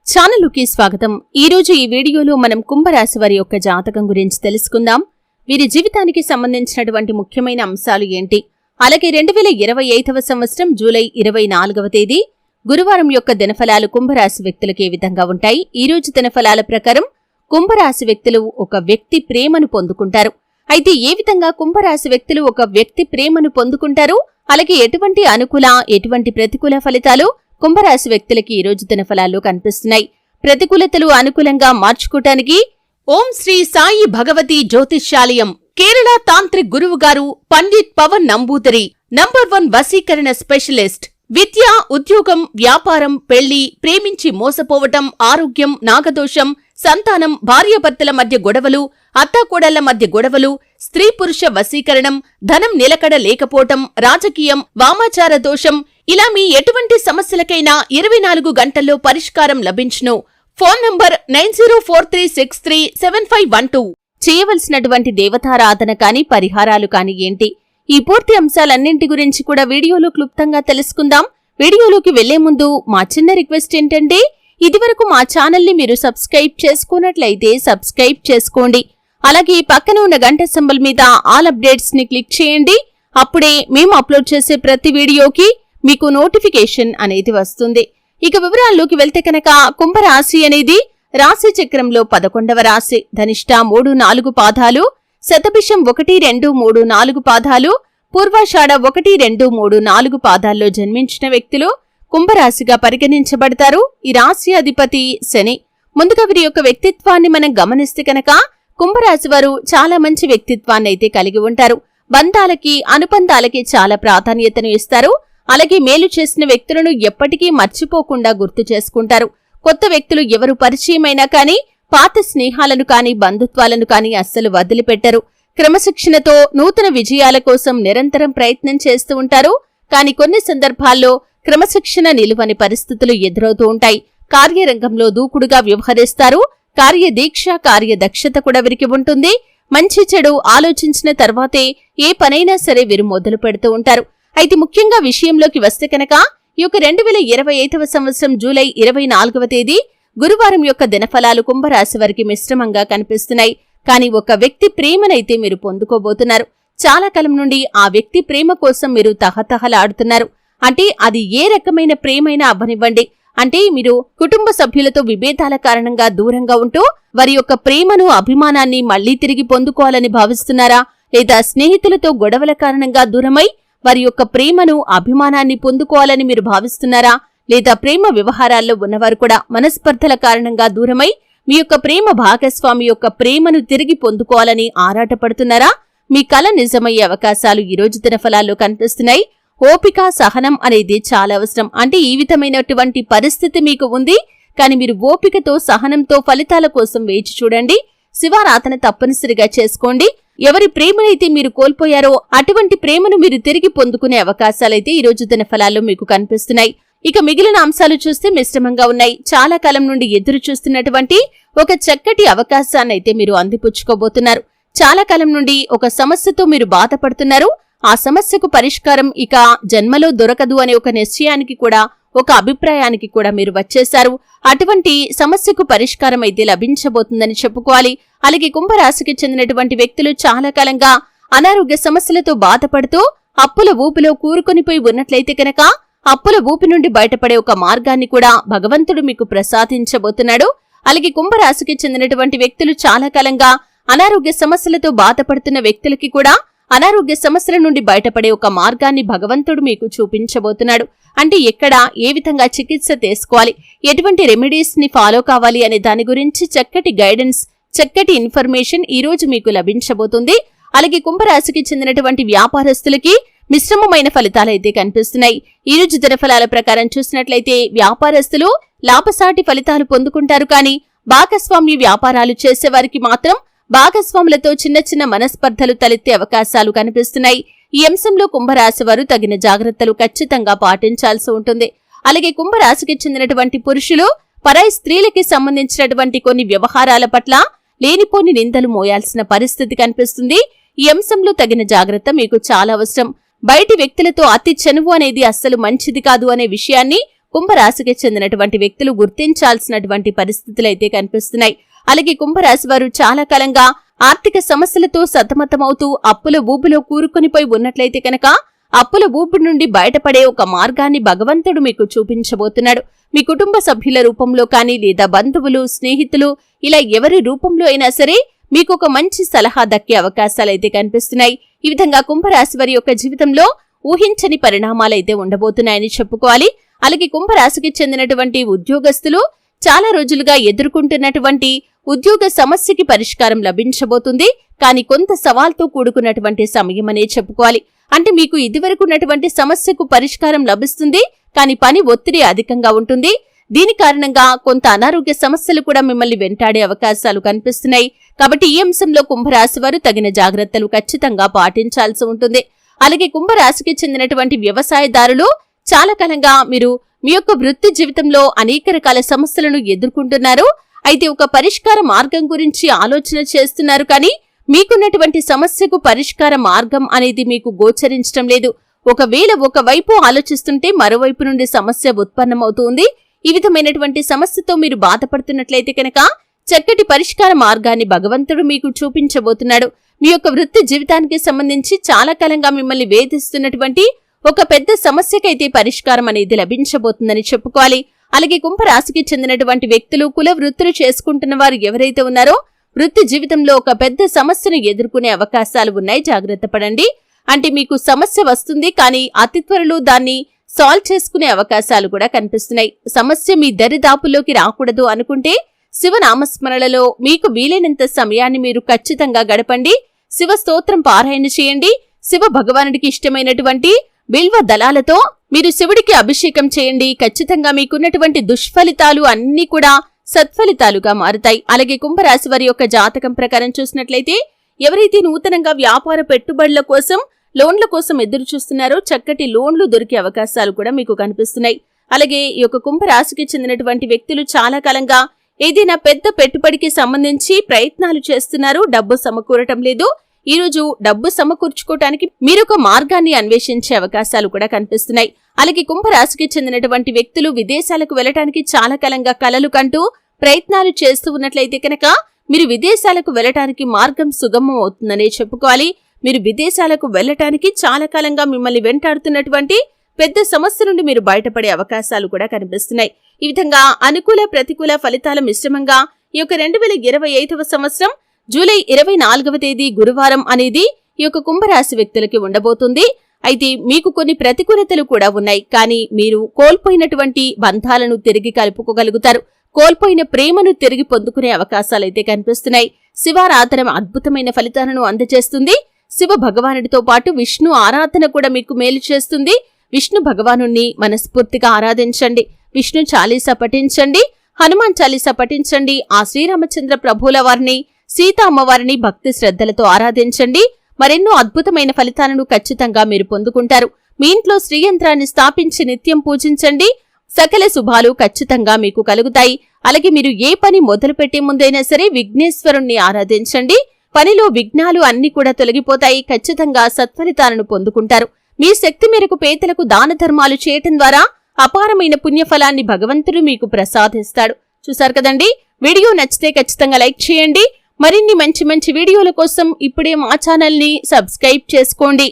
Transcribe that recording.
ఛానలుకి స్వాగతం. ఈరోజు ఈ వీడియోలో మనం కుంభరాశి వారి యొక్క జాతకం గురించి తెలుసుకుందాం. వీరి జీవితానికి సంబంధించినటువంటి ముఖ్యమైన అంశాలు ఏంటి, అలాగే 2025వ సంవత్సరం జూలై 24వ తేదీ గురువారం యొక్క దినఫలాలు కుంభరాశి వ్యక్తులకు ఏ విధంగా ఉంటాయి. ఈ రోజు దినఫలాల ప్రకారం కుంభరాశి వ్యక్తులు ఒక వ్యక్తి ప్రేమను పొందుకుంటారు. అయితే ఏ విధంగా కుంభరాశి వ్యక్తులు ఒక వ్యక్తి ప్రేమను పొందుకుంటారు, అలాగే ఎటువంటి అనుకూల ఎటువంటి ప్రతికూల ఫలితాలు కుంభరాశి వ్యక్తులకి ఈ రోజు దినఫలాల్లో కనిపిస్తున్నాయి. ప్రతికూలతలు అనుకూలంగా మార్చుకోవటానికి ఓం శ్రీ సాయి భగవతి జ్యోతిష్యాలయం కేరళ తాంత్రిక్ గురువు గారు పండిత్ పవన్ నంబూదరి నంబర్ 1 వశీకరణ స్పెషలిస్ట్. విద్య, ఉద్యోగం, వ్యాపారం, పెళ్లి, ప్రేమించి మోసపోవటం, ఆరోగ్యం, నాగదోషం, సంతానం, భార్యాభర్తల మధ్య గొడవలు, అత్తాకోడళ్ల మధ్య గొడవలు, స్త్రీ పురుష వశీకరణం, ధనం నిలకడ లేకపోవటం, రాజకీయం, వామాచార దోషం, ఇలా మీ ఎటువంటి సమస్యలకైనా 24 గంటల్లో పరిష్కారం లభించును. Phone number 9043637512. చేయవలసినటువంటి దేవతారాధన కాని పరిహారాలు కాని ఏంటి, ఈ పూర్తి అంశాలన్నింటి గురించి కూడా వీడియోలో క్లుప్తంగా తెలుసుకుందాం. వీడియోలోకి వెళ్లే ముందు మా చిన్న రిక్వెస్ట్ ఏంటంటే, ఇదివరకు మా ఛానల్ని మీరు సబ్స్క్రైబ్ చేసుకున్నట్లయితే సబ్స్క్రైబ్ చేసుకోండి. అలాగే పక్కన ఉన్న గంట సింబల్ మీద ఆల్ అప్డేట్స్ ని క్లిక్ చేయండి. అప్పుడే మేము అప్లోడ్ చేసే ప్రతి వీడియోకి మీకు నోటిఫికేషన్ అనేది వస్తుంది. ఇక వివరాల్లోకి వెళ్తే కనుక కుంభరాశి అనేది రాశి చక్రంలో 11వ రాశి. ధనిష్ట 3-4 పాదాలు, శతభిషం 1-2-3-4 పాదాలు, పూర్వాషాఢ 1-2-3-4 పాదాల్లో జన్మించిన వ్యక్తులు కుంభరాశిగా పరిగణించబడతారు. ఈ రాశి అధిపతి శని. ముందుగా వీరి యొక్క వ్యక్తిత్వాన్ని మనం గమనిస్తే కనుక కుంభరాశి వారు చాలా మంచి వ్యక్తిత్వాన్ని అయితే కలిగి ఉంటారు. బంధాలకి, అనుబంధాలకి చాలా ప్రాధాన్యతను ఇస్తారు. అలాగే మేలు చేసిన వ్యక్తులను ఎప్పటికీ మర్చిపోకుండా గుర్తు చేసుకుంటారు. కొత్త వ్యక్తులు ఎవరు పరిచయమైనా కానీ పాత స్నేహాలను కాని బంధుత్వాలను కాని అస్సలు వదిలిపెట్టరు. క్రమశిక్షణతో నూతన విజయాల కోసం నిరంతరం ప్రయత్నం చేస్తూ ఉంటారు. కానీ కొన్ని సందర్భాల్లో క్రమశిక్షణ నిలువని పరిస్థితులు ఎదురవుతూ ఉంటాయి. కార్యరంగంలో దూకుడుగా వ్యవహరిస్తారు. కార్యదీక్ష, కార్యదక్షత కూడా వీరికి ఉంటుంది. మంచి చెడు ఆలోచించిన తర్వాతే ఏ పనైనా సరే వీరు మొదలు పెడుతూ ఉంటారు. అయితే ముఖ్యంగా విషయంలోకి వస్తే కనుక ఈ యొక్క 2025వ సంవత్సరం జూలై 24వ తేదీ గురువారం యొక్క దినఫలాలు కుంభరాశి వారికి మిశ్రమంగా కనిపిస్తున్నాయి. కానీ ఒక వ్యక్తి ప్రేమనైతే మీరు పొందుకోబోతున్నారు. చాలా కాలం నుండి ఆ వ్యక్తి ప్రేమ కోసం మీరు తహతహలాడుతున్నారు. అంటే అది ఏ రకమైన ప్రేమైనా అవ్వనివ్వండి. అంటే మీరు కుటుంబ సభ్యులతో విభేదాల కారణంగా దూరంగా ఉంటూ వారి యొక్క ప్రేమను, అభిమానాన్ని మళ్లీ తిరిగి పొందుకోవాలని భావిస్తున్నారా, లేదా స్నేహితులతో గొడవల కారణంగా దూరమై వారి యొక్క ప్రేమను, అభిమానాన్ని పొందుకోవాలని మీరు భావిస్తున్నారా, లేదా ప్రేమ వ్యవహారాల్లో ఉన్నవారు కూడా మనస్పర్ధల కారణంగా దూరమై మీ యొక్క ప్రేమ భాగస్వామి యొక్క ప్రేమను తిరిగి పొందుకోవాలని ఆరాటపడుతున్నారా? మీ కల నిజమయ్యే అవకాశాలు ఈ రోజు దినఫలాల్లో కనిపిస్తున్నాయి. ఓపిక, సహనం అనేది చాలా అవసరం. అంటే ఈ విధమైనటువంటి పరిస్థితి మీకు ఉంది, కానీ మీరు ఓపికతో, సహనంతో ఫలితాల కోసం వేచి చూడండి. శివారాధన తప్పనిసరిగా చేసుకోండి. ఎవరి ప్రేమనైతే మీరు కోల్పోయారో అటువంటి ప్రేమను మీరు తిరిగి పొందుకునే అవకాశాలైతే ఈ రోజు దినఫలాల్లో మీకు కనిపిస్తున్నాయి. ఇక మిగిలిన అంశాలు చూస్తే మిశ్రమంగా ఉన్నాయి. చాలా కాలం నుండి ఎదురు చూస్తున్నటువంటి ఒక చక్కటి అవకాశాన్నైతే మీరు అందిపుచ్చుకోబోతున్నారు. చాలా కాలం నుండి ఒక సమస్యతో మీరు బాధపడుతున్నారు. ఆ సమస్యకు పరిష్కారం ఇక జన్మలో దొరకదు అనే ఒక నిశ్చయానికి కూడా, ఒక అభిప్రాయానికి కూడా మీరు వచ్చేశారు. అటువంటి సమస్యకు పరిష్కారం అయితే లభించబోతుందని చెప్పుకోవాలి. అలాగే కుంభరాశికి చెందినటువంటి వ్యక్తులు చాలా కాలంగా అనారోగ్య సమస్యలతో బాధపడుతూ అప్పుల ఊపిలో కూరుకొనిపోయి ఉన్నట్లయితే కనుక అప్పుల ఊపి నుండి బయటపడే ఒక మార్గాన్ని కూడా భగవంతుడు మీకు ప్రసాదించబోతున్నాడు. అలాగే కుంభరాశికి చెందినటువంటి వ్యక్తులు చాలా కాలంగా అనారోగ్య సమస్యలతో బాధపడుతున్న వ్యక్తులకి కూడా అనారోగ్య సమస్యల నుండి బయటపడే ఒక మార్గాన్ని భగవంతుడు మీకు చూపించబోతున్నాడు. అంటే ఎక్కడ, ఏ విధంగా చికిత్స తీసుకోవాలి, ఎటువంటి రెమెడీస్ ని ఫాలో కావాలి అనే దాని గురించి చక్కటి గైడెన్స్, చక్కటి ఇన్ఫర్మేషన్ ఈ రోజు మీకు లభించబోతుంది. అలాగే కుంభరాశికి చెందినటువంటి వ్యాపారస్తులకి మిశ్రమమైన ఫలితాలైతే కనిపిస్తున్నాయి. ఈ రోజు దినఫలాల ప్రకారం చూసినట్లయితే వ్యాపారస్తులు లాభసాటి ఫలితాలు పొందుకుంటారు. కానీ భాగస్వామ్య వ్యాపారాలు చేసేవారికి మాత్రం భాగస్వాములతో చిన్న చిన్న మనస్పర్ధలు తలెత్తే అవకాశాలు కనిపిస్తున్నాయి. ఈ అంశంలో కుంభరాశి వారు తగిన జాగ్రత్తలు ఖచ్చితంగా పాటించాల్సి ఉంటుంది. అలాగే కుంభరాశికి చెందినటువంటి పురుషులు పరాయి స్త్రీలకి సంబంధించినటువంటి కొన్ని వ్యవహారాల పట్ల లేనిపోని నిందలు మోయాల్సిన పరిస్థితి కనిపిస్తుంది. ఈ అంశంలో తగిన జాగ్రత్త మీకు చాలా అవసరం. బయటి వ్యక్తులతో అతి చనువు అనేది అస్సలు మంచిది కాదు అనే విషయాన్ని కుంభరాశికి చెందినటువంటి వ్యక్తులు గుర్తించాల్సినటువంటి పరిస్థితులు అయితే కనిపిస్తున్నాయి. అలాగే కుంభరాశి వారు చాలా కాలంగా ఆర్థిక సమస్యలతో సతమతమవుతూ అప్పుల ఊబిలో కూరుకునిపోయి ఉన్నట్లయితే కనుక అప్పుల ఊబి నుండి బయటపడే ఒక మార్గాన్ని భగవంతుడు మీకు చూపించబోతున్నాడు. మీ కుటుంబ సభ్యుల రూపంలో కానీ లేదా బంధువులు, స్నేహితులు ఇలా ఎవరి రూపంలో అయినా సరే మీకు ఒక మంచి సలహా దక్కే అవకాశాలైతే కనిపిస్తున్నాయి. ఈ విధంగా కుంభరాశి వారి యొక్క జీవితంలో ఊహించని పరిణామాలైతే ఉండబోతున్నాయని చెప్పుకోవాలి. అలాగే కుంభరాశికి చెందినటువంటి ఉద్యోగస్తులు చాలా రోజులుగా ఎదుర్కొంటున్నటువంటి ఉద్యోగ సమస్యకి పరిష్కారం లభించబోతుంది. కానీ కొంత సవాల్తో కూడుకున్నటువంటి సమయమనే చెప్పుకోవాలి. అంటే మీకు ఇదివరకు ఉన్నటువంటి సమస్యకు పరిష్కారం లభిస్తుంది, కానీ పని ఒత్తిడి అధికంగా ఉంటుంది. దీని కారణంగా కొంత అనారోగ్య సమస్యలు కూడా మిమ్మల్ని వెంటాడే అవకాశాలు కనిపిస్తున్నాయి. కాబట్టి ఈ అంశంలో కుంభరాశి వారు తగిన జాగ్రత్తలు ఖచ్చితంగా పాటించాల్సి ఉంటుంది. అలాగే కుంభరాశికి చెందినటువంటి వ్యవసాయదారులు చాలా కాలంగా మీరు మీ యొక్క వృత్తి జీవితంలో అనేక రకాల సమస్యలను ఎదుర్కొంటున్నారు. అయితే ఒక పరిష్కార మార్గం గురించి ఆలోచన చేస్తున్నారు, కానీ మీకున్నటువంటి సమస్యకు పరిష్కార మార్గం అనేది మీకు గోచరించడం లేదు. ఒకవేళ ఒకవైపు ఆలోచిస్తుంటే మరోవైపు నుండి సమస్య ఉత్పన్నమవుతుంది. ఈ విధమైనటువంటి సమస్యతో మీరు బాధపడుతున్నట్లయితే కనుక చక్కటి పరిష్కార మార్గాన్ని భగవంతుడు మీకు చూపించబోతున్నాడు. మీ యొక్క వృత్తి జీవితానికి సంబంధించి చాలా కాలంగా మిమ్మల్ని వేధిస్తున్నటువంటి ఒక పెద్ద సమస్యకైతే పరిష్కారం అనేది లభించబోతుందని చెప్పుకోవాలి. అలాగే కుంభరాశికి చెందినటువంటి వ్యక్తులు కుల వృత్తులు చేసుకుంటున్న వారు ఎవరైతే ఉన్నారో వృత్తి జీవితంలో ఒక పెద్ద సమస్యను ఎదుర్కొనే అవకాశాలు ఉన్నాయి. జాగ్రత్త పడండి. అంటే మీకు సమస్య వస్తుంది, కానీ అతి త్వరలో దాన్ని సాల్వ్ చేసుకునే అవకాశాలు కూడా కనిపిస్తున్నాయి. సమస్య మీ దరిదాపుల్లోకి రాకూడదు అనుకుంటే శివనామస్మరణలో మీకు వీలైనంత సమయాన్ని మీరు ఖచ్చితంగా గడపండి. శివ స్తోత్రం పారాయణ చేయండి. శివ భగవానుడికి ఇష్టమైనటువంటి బిల్వ దళాలతో మీరు శివుడికి అభిషేకం చేయండి. ఖచ్చితంగా మీకున్నటువంటి దుష్ఫలితాలు అన్నీ కూడా సత్ఫలితాలుగా మారుతాయి. అలాగే కుంభరాశి వారి యొక్క జాతకం ప్రకారం చూసినట్లయితే ఎవరైతే నూతనంగా వ్యాపార పెట్టుబడుల కోసం, లోన్ల కోసం ఎదురు చూస్తున్నారో చక్కటి లోన్లు దొరికే అవకాశాలు కూడా మీకు కనిపిస్తున్నాయి. అలాగే ఈ యొక్క కుంభరాశికి చెందినటువంటి వ్యక్తులు చాలా కాలంగా ఏదైనా పెద్ద పెట్టుబడికి సంబంధించి ప్రయత్నాలు చేస్తున్నారు, డబ్బు సమకూరటం లేదు. ఈ రోజు డబ్బు సమకూర్చుకోవటానికి మీరొక మార్గాన్ని అన్వేషించే అవకాశాలు కూడా కనిపిస్తున్నాయి. అలాగే కుంభరాశికి చెందినటువంటి వ్యక్తులు విదేశాలకు వెళ్లటానికి చాలా కాలంగా కలలు కంటూ ప్రయత్నాలు చేస్తూ ఉన్నట్లయితే కనుక మీరు విదేశాలకు వెళ్లటానికి మార్గం సుగమం అవుతుందనే చెప్పుకోవాలి. మీరు విదేశాలకు వెళ్లటానికి చాలా కాలంగా మిమ్మల్ని వెంటాడుతున్నటువంటి పెద్ద సమస్య నుండి మీరు బయటపడే అవకాశాలు కూడా కనిపిస్తున్నాయి. ఈ విధంగా అనుకూల ప్రతికూల ఫలితాల మిశ్రమంగా ఈ యొక్క 2025వ సంవత్సరం జూలై 24వ తేదీ గురువారం అనేది ఈ యొక్క కుంభరాశి వ్యక్తులకి ఉండబోతుంది. అయితే మీకు కొన్ని ప్రతికూలతలు కూడా ఉన్నాయి, కానీ మీరు కోల్పోయినటువంటి బంధాలను తిరిగి కలుపుకోగలుగుతారు. కోల్పోయిన ప్రేమను తిరిగి పొందుకునే అవకాశాలైతే కనిపిస్తున్నాయి. శివారాధన అద్భుతమైన ఫలితాలను అందజేస్తుంది. శివ భగవానుడితో పాటు విష్ణు ఆరాధన కూడా మీకు మేలు చేస్తుంది. విష్ణు భగవానుణ్ణి మనస్ఫూర్తిగా ఆరాధించండి. విష్ణు చాలీసా పఠించండి, హనుమాన్ చాలీసా పఠించండి. ఆ శ్రీరామచంద్ర ప్రభువుల వారిని, సీతా అమ్మవారిని భక్తి శ్రద్ధలతో ఆరాధించండి. మరెన్నో అద్భుతమైన ఫలితాలను ఖచ్చితంగా మీరు పొందుకుంటారు. మీ ఇంట్లో శ్రీయంత్రాన్ని స్థాపించి నిత్యం పూజించండి. సకల శుభాలు ఖచ్చితంగా మీకు కలుగుతాయి. అలాగే మీరు ఏ పని మొదలుపెట్టే ముందైనా సరే విఘ్నేశ్వరుణ్ణి ఆరాధించండి. పనిలో విఘ్నాలు అన్ని కూడా తొలగిపోతాయి. ఖచ్చితంగా సత్ఫలితాలను పొందుకుంటారు. మీ శక్తి మేరకు పేదలకు దాన ధర్మాలు చేయటం ద్వారా అపారమైన పుణ్యఫలాన్ని భగవంతుడు మీకు ప్రసాదిస్తాడు. చూశారు కదండి. వీడియో నచ్చితే ఖచ్చితంగా లైక్ చేయండి. మరిన్ని మంచి మంచి వీడియోల కోసం ఇప్పుడే మా ఛానల్ని సబ్స్క్రైబ్ చేసుకోండి.